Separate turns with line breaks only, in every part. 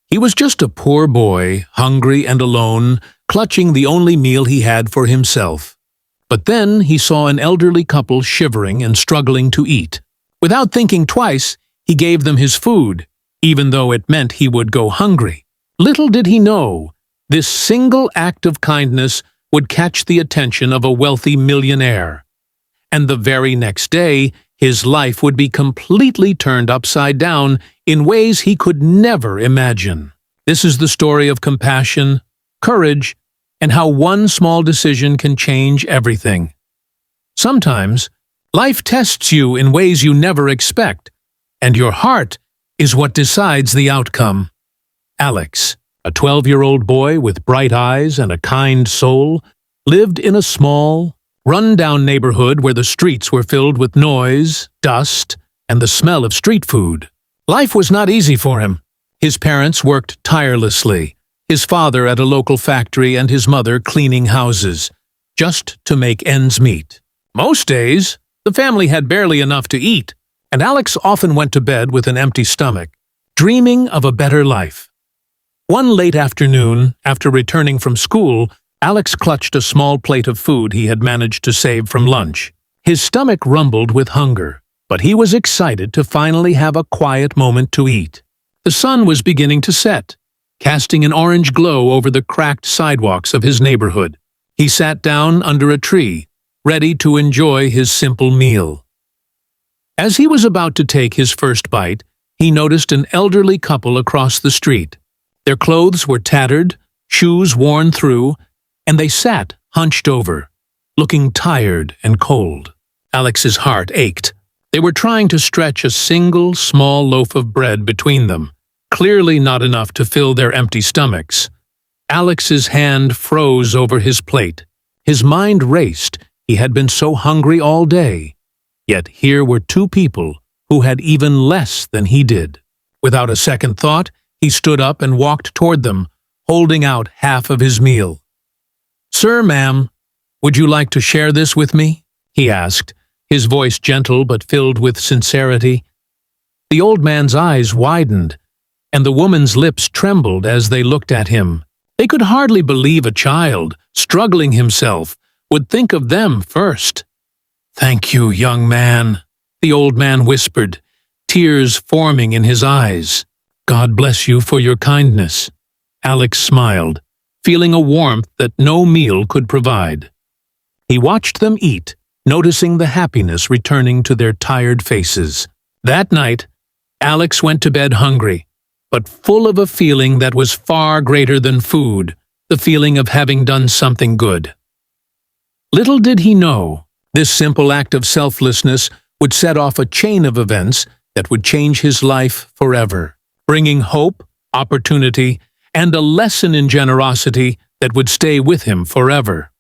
He was just a poor boy, hungry and alone, clutching the only meal he had for himself. But then he saw an elderly couple shivering and struggling to eat. Without thinking twice, he gave them his food, even though it meant he would go hungry. Little did he know, this single act of kindness would catch the attention of a wealthy millionaire. And the very next day, his life would be completely turned upside down in ways he could never imagine. This is the story of compassion, courage, and how one small decision can change everything. Sometimes, life tests you in ways you never expect, and your heart is what decides the outcome. Alex, a 12-year-old boy with bright eyes and a kind soul, lived in a small, run-down neighborhood where the streets were filled with noise, dust, and the smell of street food. Life was not easy for him. His parents worked tirelessly, his father at a local factory and his mother cleaning houses, just to make ends meet. Most days, the family had barely enough to eat, and Alex often went to bed with an empty stomach, dreaming of a better life. One late afternoon, after returning from school, Alex clutched a small plate of food he had managed to save from lunch. His stomach rumbled with hunger, but he was excited to finally have a quiet moment to eat. The sun was beginning to set, casting an orange glow over the cracked sidewalks of his neighborhood. He sat down under a tree, ready to enjoy his simple meal. As he was about to take his first bite, he noticed an elderly couple across the street. Their clothes were tattered, shoes worn through, and they sat hunched over, looking tired and cold. Alex's heart ached. They were trying to stretch a single, small loaf of bread between them, clearly not enough to fill their empty stomachs. Alex's hand froze over his plate. His mind raced. He had been so hungry all day. Yet here were two people who had even less than he did. Without a second thought, he stood up and walked toward them, holding out half of his meal. "Sir, ma'am, would you like to share this with me?" he asked, his voice gentle but filled with sincerity. The old man's eyes widened, and the woman's lips trembled as they looked at him. They could hardly believe a child, struggling himself, would think of them first. "Thank you, young man," the old man whispered, tears forming in his eyes. "God bless you for your kindness." Alex smiled, feeling a warmth that no meal could provide. He watched them eat, noticing the happiness returning to their tired faces. That night, Alex went to bed hungry, but full of a feeling that was far greater than food, the feeling of having done something good. Little did he know, this simple act of selflessness would set off a chain of events that would change his life forever, bringing hope, opportunity, and a lesson in generosity that would stay with him forever.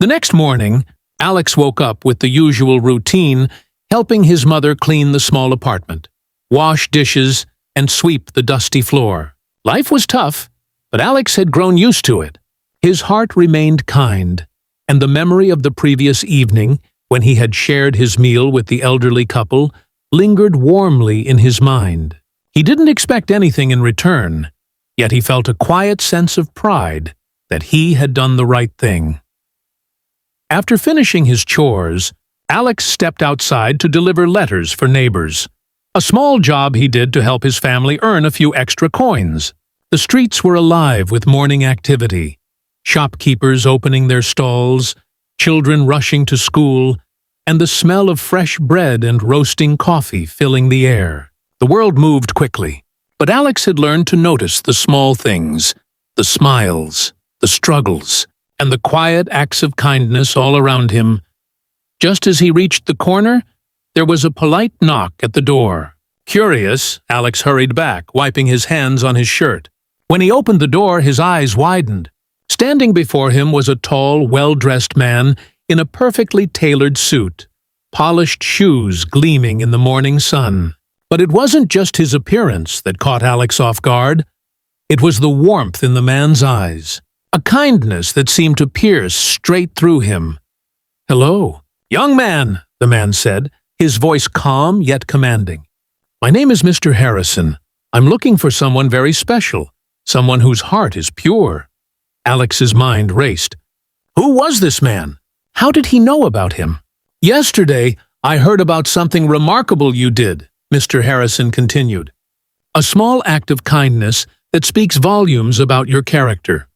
The next morning, Alex woke up with the usual routine, helping his mother clean the small apartment, wash dishes, and sweep the dusty floor. Life was tough, but Alex had grown used to it. His heart remained kind, and the memory of the previous evening, when he had shared his meal with the elderly couple, lingered warmly in his mind. He didn't expect anything in return, yet he felt a quiet sense of pride that he had done the right thing. After finishing his chores, Alex stepped outside to deliver letters for neighbors, a small job he did to help his family earn a few extra coins. The streets were alive with morning activity, shopkeepers opening their stalls, children rushing to school, and the smell of fresh bread and roasting coffee filling the air. The world moved quickly, but Alex had learned to notice the small things, the smiles, the struggles, and the quiet acts of kindness all around him. Just as he reached the corner, there was a polite knock at the door. Curious, Alex hurried back, wiping his hands on his shirt. When he opened the door, his eyes widened. Standing before him was a tall, well-dressed man in a perfectly tailored suit, polished shoes gleaming in the morning sun. But it wasn't just his appearance that caught Alex off guard. It was the warmth in the man's eyes, a kindness that seemed to pierce straight through him. "Hello, young man," the man said, his voice calm yet commanding. "My name is Mr. Harrison. I'm looking for someone very special, someone whose heart is pure. Alex's mind raced. Who was this man? How did he know about him? Yesterday, I heard about something remarkable you did, Mr. Harrison continued. A small act of kindness that speaks volumes about your character.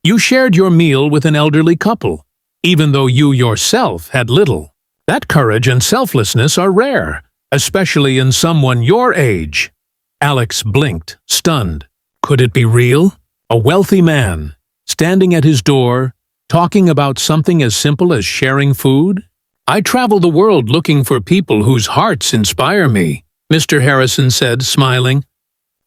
You shared your meal with an elderly couple, even though you yourself had little. That courage and selflessness are rare, especially in someone your age. Alex blinked, stunned. Could it be real? A wealthy man, standing at his door, talking about something as simple as sharing food? I travel the world looking for people whose hearts inspire me, Mr. Harrison said, smiling.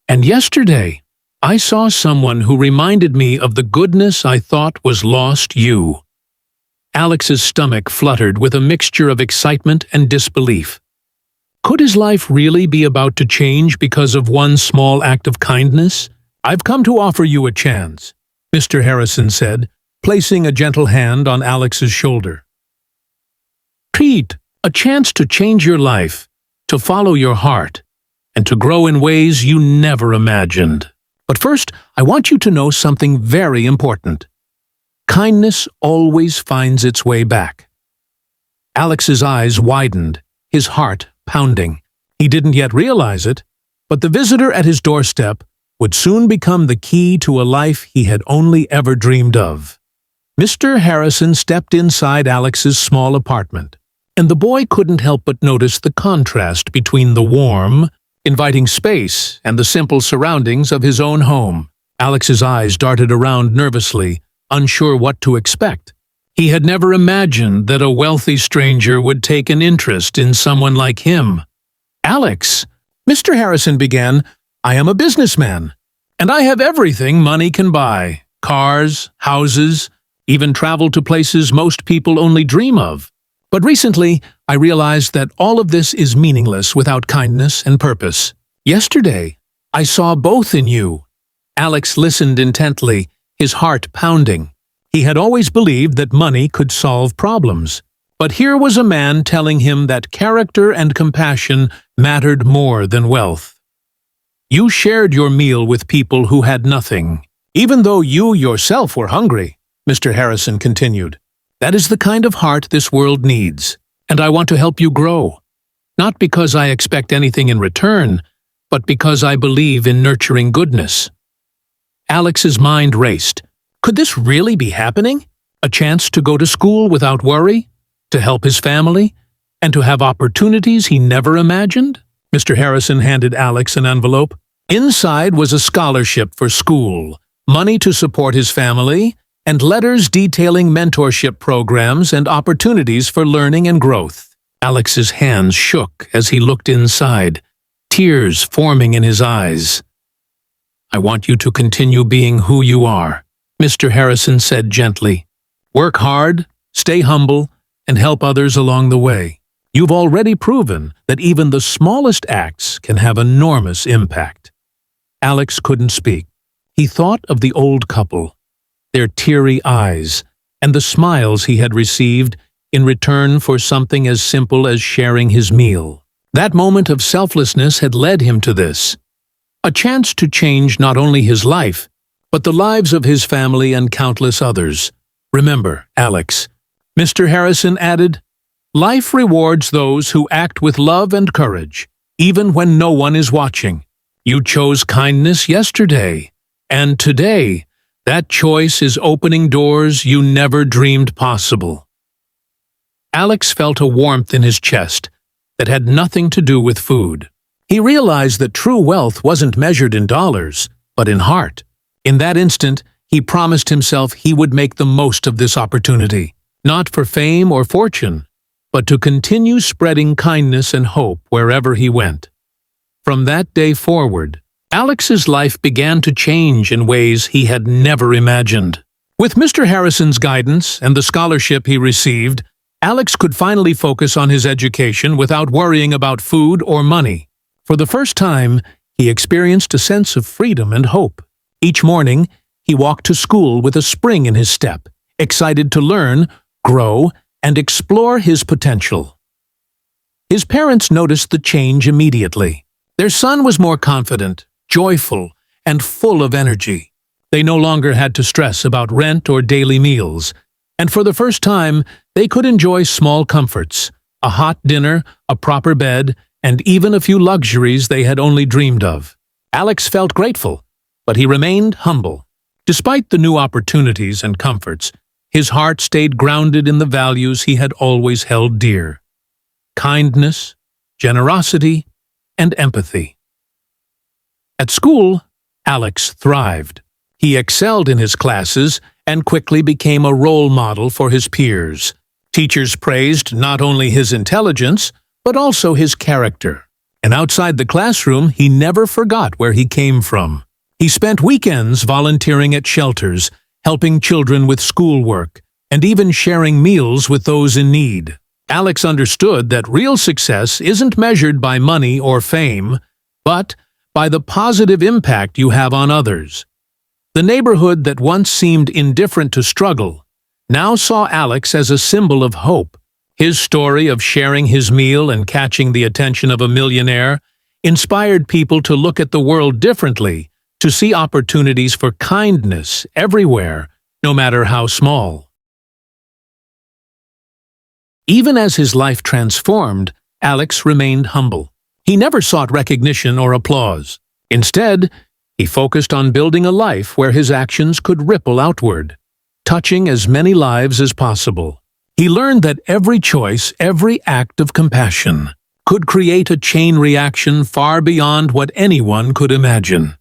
And yesterday, I saw someone who reminded me of the goodness I thought was lost you. Alex's stomach fluttered with a mixture of excitement and disbelief. Could his life really be about to change because of one small act of kindness? I've come to offer you a chance, Mr. Harrison said, placing a gentle hand on Alex's shoulder. Pete, a chance to change your life, to follow your heart, and to grow in ways you never imagined. But first, I want you to know something very important. Kindness always finds its way back. Alex's eyes widened, his heart pounding. He didn't yet realize it, but the visitor at his doorstep would soon become the key to a life he had only ever dreamed of. Mr. Harrison stepped inside Alex's small apartment, and the boy couldn't help but notice the contrast between the warm, inviting space and the simple surroundings of his own home. Alex's eyes darted around nervously, unsure what to expect. He had never imagined that a wealthy stranger would take an interest in someone like him. Alex, Mr. Harrison began, I am a businessman, and I have everything money can buy. Cars, houses, even travel to places most people only dream of. But recently, I realized that all of this is meaningless without kindness and purpose. Yesterday, I saw both in you. Alex listened intently, his heart pounding. He had always believed that money could solve problems. But here was a man telling him that character and compassion mattered more than wealth. You shared your meal with people who had nothing, even though you yourself were hungry, Mr. Harrison continued. That is the kind of heart this world needs, and I want to help you grow. Not because I expect anything in return, but because I believe in nurturing goodness. Alex's mind raced. Could this really be happening? A chance to go to school without worry, to help his family, and to have opportunities he never imagined? Mr. Harrison handed Alex an envelope. Inside was a scholarship for school, money to support his family, and letters detailing mentorship programs and opportunities for learning and growth. Alex's hands shook as he looked inside, tears forming in his eyes. I want you to continue being who you are, Mr. Harrison said gently. Work hard, stay humble, and help others along the way. You've already proven that even the smallest acts can have enormous impact. Alex couldn't speak. He thought of the old couple, their teary eyes, and the smiles he had received in return for something as simple as sharing his meal. That moment of selflessness had led him to this. A chance to change not only his life, but the lives of his family and countless others. Remember, Alex, Mr. Harrison added, life rewards those who act with love and courage, even when no one is watching. You chose kindness yesterday, and today, that choice is opening doors you never dreamed possible. Alex felt a warmth in his chest that had nothing to do with food. He realized that true wealth wasn't measured in dollars, but in heart. In that instant, he promised himself he would make the most of this opportunity, not for fame or fortune, but to continue spreading kindness and hope wherever he went. From that day forward, Alex's life began to change in ways he had never imagined. With Mr. Harrison's guidance and the scholarship he received, Alex could finally focus on his education without worrying about food or money. For the first time, he experienced a sense of freedom and hope. Each morning, he walked to school with a spring in his step, excited to learn, grow, and explore his potential. His parents noticed the change immediately. Their son was more confident, joyful, and full of energy. They no longer had to stress about rent or daily meals, and for the first time, they could enjoy small comforts, a hot dinner, a proper bed, and even a few luxuries they had only dreamed of. Alex felt grateful, but he remained humble. Despite the new opportunities and comforts, his heart stayed grounded in the values he had always held dear: kindness, generosity, and empathy. At school, Alex thrived. He excelled in his classes and quickly became a role model for his peers. Teachers praised not only his intelligence, but also his character. And outside the classroom, he never forgot where he came from. He spent weekends volunteering at shelters, helping children with schoolwork, and even sharing meals with those in need. Alex understood that real success isn't measured by money or fame, but by the positive impact you have on others. The neighborhood that once seemed indifferent to struggle now saw Alex as a symbol of hope. His story of sharing his meal and catching the attention of a millionaire inspired people to look at the world differently, to see opportunities for kindness everywhere, no matter how small. Even as his life transformed, Alex remained humble. He never sought recognition or applause. Instead, he focused on building a life where his actions could ripple outward, touching as many lives as possible. He learned that every choice, every act of compassion, could create a chain reaction far beyond what anyone could imagine.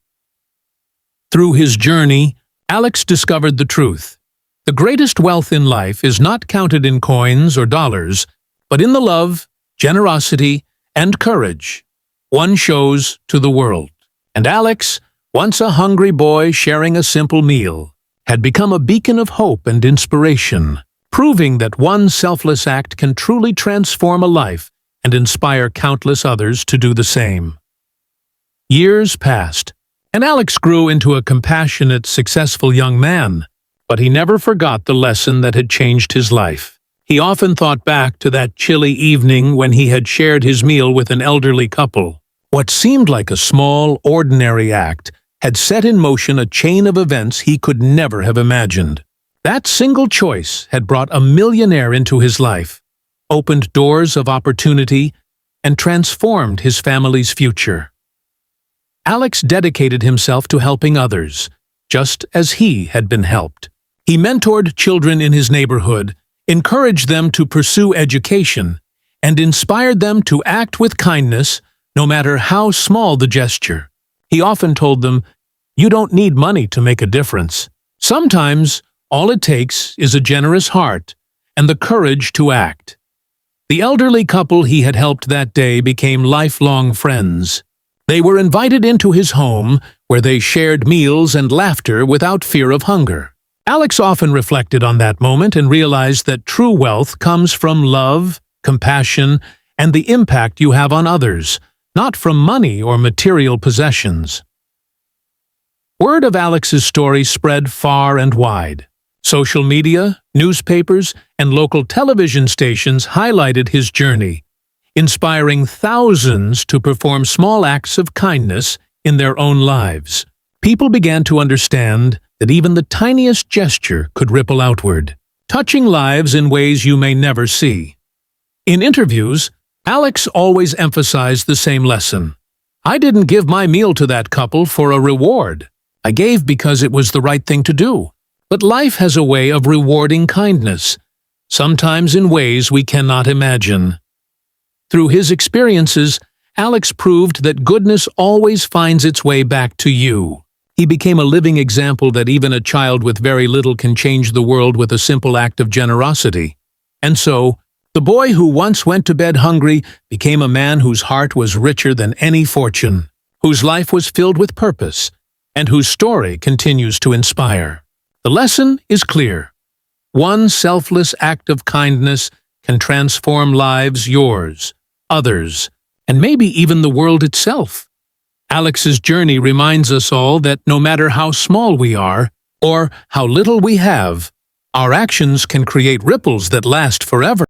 Through his journey, Alex discovered the truth. The greatest wealth in life is not counted in coins or dollars, but in the love, generosity, and courage one shows to the world. And Alex, once a hungry boy sharing a simple meal, had become a beacon of hope and inspiration, proving that one selfless act can truly transform a life and inspire countless others to do the same. Years passed, and Alex grew into a compassionate, successful young man, but he never forgot the lesson that had changed his life. He often thought back to that chilly evening when he had shared his meal with an elderly couple. What seemed like a small, ordinary act had set in motion a chain of events he could never have imagined. That single choice had brought a millionaire into his life, opened doors of opportunity, and transformed his family's future. Alex dedicated himself to helping others, just as he had been helped. He mentored children in his neighborhood, encouraged them to pursue education, and inspired them to act with kindness, no matter how small the gesture. He often told them, "You don't need money to make a difference. Sometimes, all it takes is a generous heart and the courage to act." The elderly couple he had helped that day became lifelong friends. They were invited into his home, where they shared meals and laughter without fear of hunger. Alex often reflected on that moment and realized that true wealth comes from love, compassion, and the impact you have on others, not from money or material possessions. Word of Alex's story spread far and wide. Social media, newspapers, and local television stations highlighted his journey, inspiring thousands to perform small acts of kindness in their own lives. People began to understand that even the tiniest gesture could ripple outward, touching lives in ways you may never see. In interviews, Alex always emphasized the same lesson. "I didn't give my meal to that couple for a reward. I gave because it was the right thing to do." But life has a way of rewarding kindness, sometimes in ways we cannot imagine. Through his experiences, Alex proved that goodness always finds its way back to you. He became a living example that even a child with very little can change the world with a simple act of generosity. And so, the boy who once went to bed hungry became a man whose heart was richer than any fortune, whose life was filled with purpose, and whose story continues to inspire. The lesson is clear. One selfless act of kindness can transform lives, yours, others, and maybe even the world itself. Alex's journey reminds us all that no matter how small we are, or how little we have, our actions can create ripples that last forever.